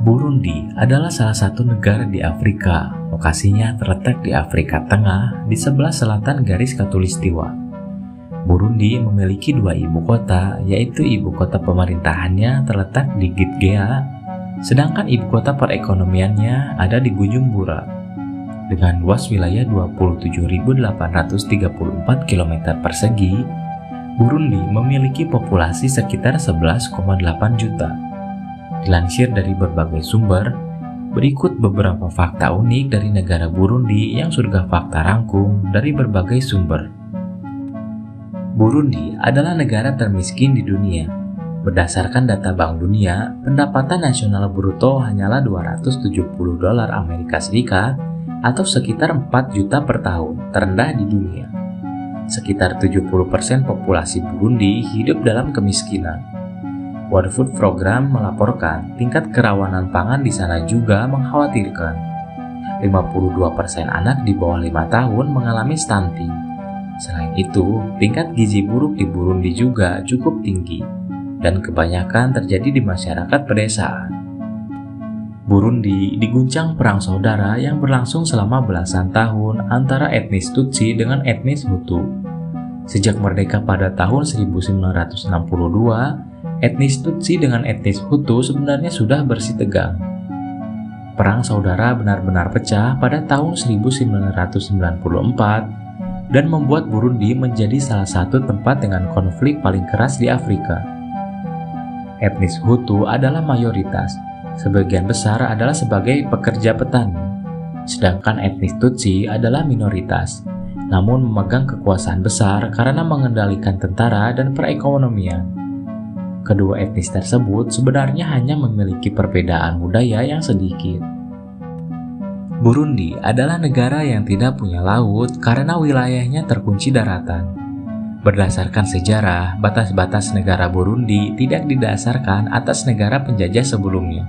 Burundi adalah salah satu negara di Afrika. Lokasinya terletak di Afrika Tengah di sebelah selatan garis khatulistiwa. Burundi memiliki dua ibu kota, yaitu ibu kota pemerintahannya terletak di Gitgea, sedangkan ibu kota perekonomiannya ada di Bujumbura. Dengan luas wilayah 27.834 km persegi, Burundi memiliki populasi sekitar 11,8 juta. Dilansir dari berbagai sumber, berikut beberapa fakta unik dari negara Burundi yang Surga Fakta rangkum dari berbagai sumber. Burundi adalah negara termiskin di dunia. Berdasarkan data Bank Dunia, pendapatan nasional bruto hanyalah $270 Amerika Serikat atau sekitar 4 juta per tahun, terendah di dunia. Sekitar 70% populasi Burundi hidup dalam kemiskinan. World Food Program melaporkan tingkat kerawanan pangan di sana juga mengkhawatirkan. 52% anak di bawah 5 tahun mengalami stunting. Selain itu, tingkat gizi buruk di Burundi juga cukup tinggi dan kebanyakan terjadi di masyarakat pedesaan. Burundi diguncang perang saudara yang berlangsung selama belasan tahun antara etnis Tutsi dengan etnis Hutu. Sejak merdeka pada tahun 1962, etnis Tutsi dengan etnis Hutu sebenarnya sudah bersih tegang. Perang saudara benar-benar pecah pada tahun 1994 dan membuat Burundi menjadi salah satu tempat dengan konflik paling keras di Afrika. Etnis Hutu adalah mayoritas, sebagian besar adalah sebagai pekerja petani, sedangkan etnis Tutsi adalah minoritas, namun memegang kekuasaan besar karena mengendalikan tentara dan perekonomian. Kedua etnis tersebut sebenarnya hanya memiliki perbedaan budaya yang sedikit. Burundi adalah negara yang tidak punya laut karena wilayahnya terkunci daratan. Berdasarkan sejarah, batas-batas negara Burundi tidak didasarkan atas negara penjajah sebelumnya.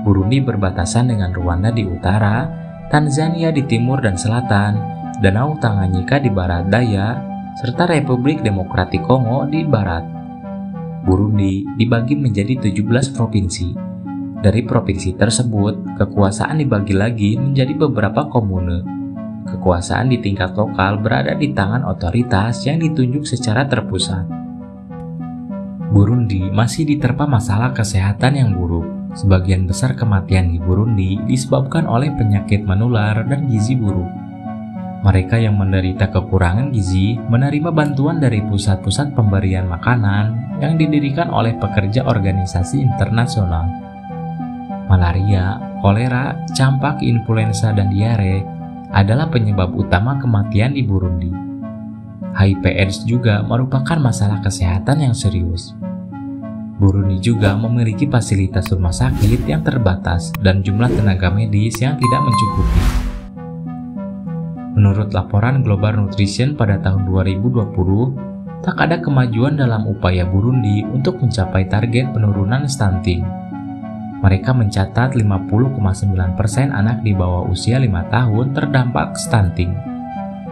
Burundi berbatasan dengan Rwanda di utara, Tanzania di timur dan selatan, Danau Tanganyika di barat daya, serta Republik Demokratik Kongo di barat. Burundi dibagi menjadi 17 provinsi. Dari provinsi tersebut, kekuasaan dibagi lagi menjadi beberapa komune. Kekuasaan di tingkat lokal berada di tangan otoritas yang ditunjuk secara terpusat. Burundi masih diterpa masalah kesehatan yang buruk. Sebagian besar kematian di Burundi disebabkan oleh penyakit menular dan gizi buruk. Mereka yang menderita kekurangan gizi menerima bantuan dari pusat-pusat pemberian makanan yang didirikan oleh pekerja organisasi internasional. Malaria, kolera, campak, influenza, dan diare adalah penyebab utama kematian di Burundi. HIV/AIDS juga merupakan masalah kesehatan yang serius. Burundi juga memiliki fasilitas rumah sakit yang terbatas dan jumlah tenaga medis yang tidak mencukupi. Menurut laporan Global Nutrition pada tahun 2020, tak ada kemajuan dalam upaya Burundi untuk mencapai target penurunan stunting. Mereka mencatat 50,9% anak di bawah usia 5 tahun terdampak stunting.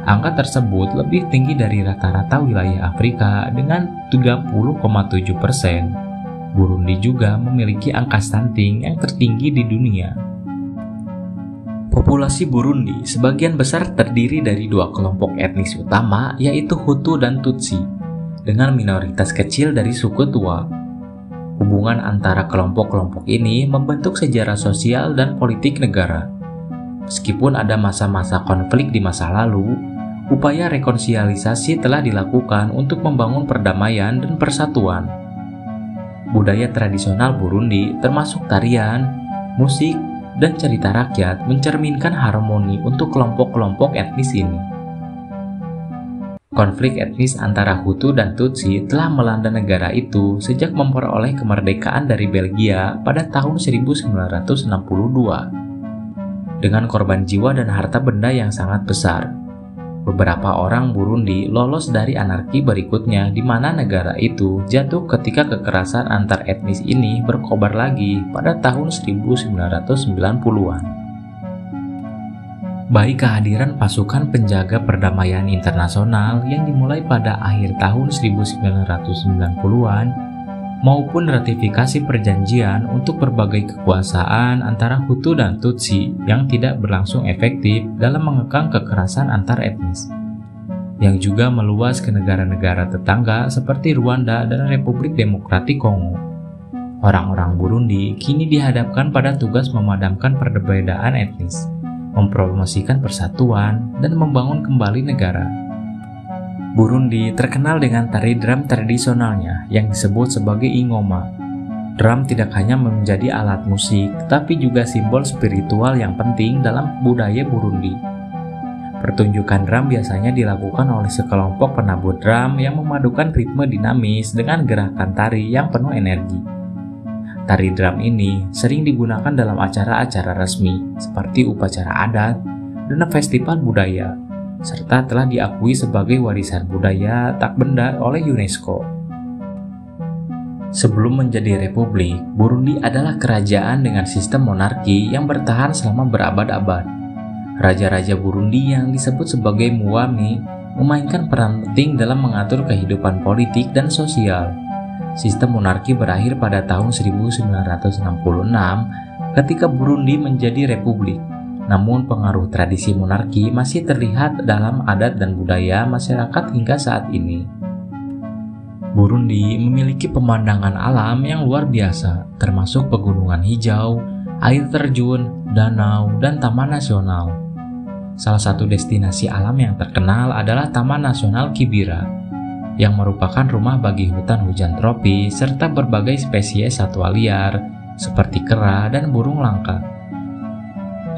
Angka tersebut lebih tinggi dari rata-rata wilayah Afrika dengan 30,7%. Burundi juga memiliki angka stunting yang tertinggi di dunia. Populasi Burundi sebagian besar terdiri dari dua kelompok etnis utama, yaitu Hutu dan Tutsi, dengan minoritas kecil dari suku Twa. Hubungan antara kelompok-kelompok ini membentuk sejarah sosial dan politik negara. Meskipun ada masa-masa konflik di masa lalu, upaya rekonsiliasi telah dilakukan untuk membangun perdamaian dan persatuan. Budaya tradisional Burundi, termasuk tarian, musik, dan cerita rakyat mencerminkan harmoni untuk kelompok-kelompok etnis ini. Konflik etnis antara Hutu dan Tutsi telah melanda negara itu sejak memperoleh kemerdekaan dari Belgia pada tahun 1962. Dengan korban jiwa dan harta benda yang sangat besar. Beberapa orang Burundi lolos dari anarki berikutnya di mana negara itu jatuh ketika kekerasan antar etnis ini berkobar lagi pada tahun 1990-an. Baik kehadiran pasukan penjaga perdamaian internasional yang dimulai pada akhir tahun 1990-an maupun ratifikasi perjanjian untuk berbagai kekuasaan antara Hutu dan Tutsi yang tidak berlangsung efektif dalam mengekang kekerasan antar etnis, yang juga meluas ke negara-negara tetangga seperti Rwanda dan Republik Demokratik Kongo. Orang-orang Burundi kini dihadapkan pada tugas memadamkan perbedaan etnis, mempromosikan persatuan, dan membangun kembali negara. Burundi terkenal dengan tari drum tradisionalnya yang disebut sebagai ingoma. Drum tidak hanya menjadi alat musik, tetapi juga simbol spiritual yang penting dalam budaya Burundi. Pertunjukan drum biasanya dilakukan oleh sekelompok penabur drum yang memadukan ritme dinamis dengan gerakan tari yang penuh energi. Tari drum ini sering digunakan dalam acara-acara resmi seperti upacara adat dan festival budaya, serta telah diakui sebagai warisan budaya tak benda oleh UNESCO. Sebelum menjadi republik, Burundi adalah kerajaan dengan sistem monarki yang bertahan selama berabad-abad. Raja-raja Burundi yang disebut sebagai Mwami memainkan peran penting dalam mengatur kehidupan politik dan sosial. Sistem monarki berakhir pada tahun 1966 ketika Burundi menjadi republik. Namun pengaruh tradisi monarki masih terlihat dalam adat dan budaya masyarakat hingga saat ini. Burundi memiliki pemandangan alam yang luar biasa, termasuk pegunungan hijau, air terjun, danau, dan taman nasional. Salah satu destinasi alam yang terkenal adalah Taman Nasional Kibira, yang merupakan rumah bagi hutan hujan tropis serta berbagai spesies satwa liar seperti kera dan burung langka.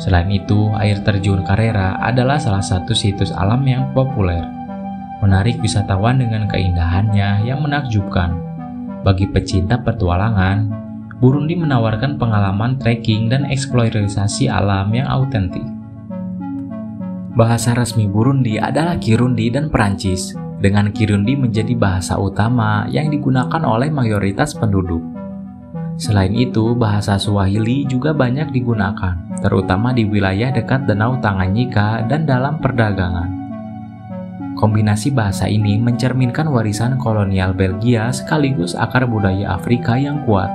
Selain itu, air terjun Karera adalah salah satu situs alam yang populer, menarik wisatawan dengan keindahannya yang menakjubkan. Bagi pecinta petualangan, Burundi menawarkan pengalaman trekking dan eksplorasi alam yang autentik. Bahasa resmi Burundi adalah Kirundi dan Perancis, dengan Kirundi menjadi bahasa utama yang digunakan oleh mayoritas penduduk. Selain itu, bahasa Swahili juga banyak digunakan, terutama di wilayah dekat Danau Tanganyika dan dalam perdagangan. Kombinasi bahasa ini mencerminkan warisan kolonial Belgia sekaligus akar budaya Afrika yang kuat.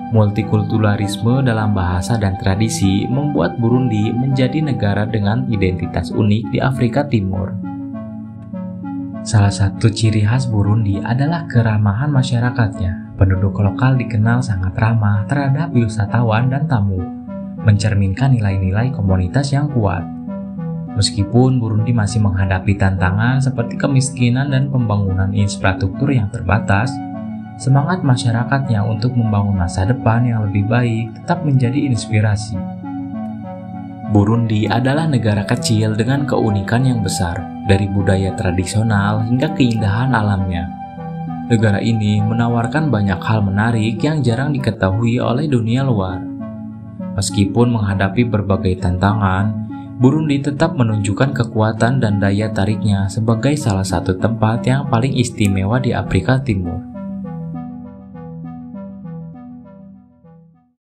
Multikulturalisme dalam bahasa dan tradisi membuat Burundi menjadi negara dengan identitas unik di Afrika Timur. Salah satu ciri khas Burundi adalah keramahan masyarakatnya. Penduduk lokal dikenal sangat ramah terhadap wisatawan dan tamu, mencerminkan nilai-nilai komunitas yang kuat. Meskipun Burundi masih menghadapi tantangan seperti kemiskinan dan pembangunan infrastruktur yang terbatas, semangat masyarakatnya untuk membangun masa depan yang lebih baik tetap menjadi inspirasi. Burundi adalah negara kecil dengan keunikan yang besar, dari budaya tradisional hingga keindahan alamnya. Negara ini menawarkan banyak hal menarik yang jarang diketahui oleh dunia luar. Meskipun menghadapi berbagai tantangan, Burundi tetap menunjukkan kekuatan dan daya tariknya sebagai salah satu tempat yang paling istimewa di Afrika Timur.